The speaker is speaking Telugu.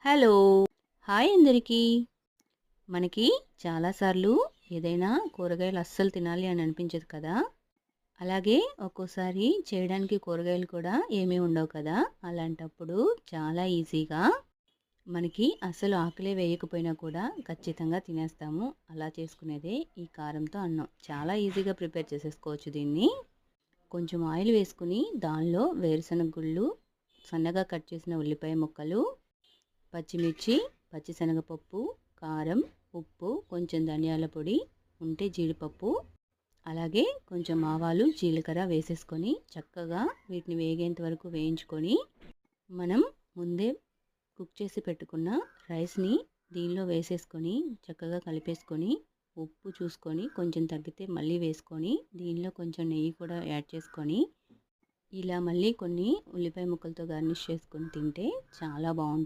హలో! హాయ్ అందరికీ. మనకి చాలాసార్లు ఏదైనా కూరగాయలు అస్సలు తినాలి అని అనిపించదు కదా! అలాగే ఒక్కోసారి చేయడానికి కూరగాయలు కూడా ఏమీ ఉండవు కదా! అలాంటప్పుడు చాలా ఈజీగా మనకి అసలు ఆకలే వేయకపోయినా కూడా ఖచ్చితంగా తినేస్తాము. అలా చేసుకునేదే ఈ కారంతో అన్నం. చాలా ఈజీగా ప్రిపేర్ చేసేసుకోవచ్చు దీన్ని. కొంచెం ఆయిల్ వేసుకొని దానిలో వేరుశనగ గుళ్ళు, సన్నగా కట్ చేసిన ఉల్లిపాయ ముక్కలు, పచ్చిమిర్చి, పచ్చిశనగపప్పు, కారం, ఉప్పు, కొంచెం ధనియాల పొడి, ఉంటే జీడిపప్పు, అలాగే కొంచెం ఆవాలు, జీలకర్ర వేసేసుకొని చక్కగా వీటిని వేగేంత వరకు వేయించుకొని, మనం ముందే కుక్ చేసి పెట్టుకున్న రైస్ని దీనిలో వేసేసుకొని చక్కగా కలిపేసుకొని, ఉప్పు చూసుకొని కొంచెం తగ్గితే మళ్ళీ వేసుకొని, దీనిలో కొంచెం నెయ్యి కూడా యాడ్ చేసుకొని, ఇలా మళ్ళీ కొన్ని ఉల్లిపాయ ముక్కలతో గార్నిష్ చేసుకొని తింటే చాలా బాగుంటుంది.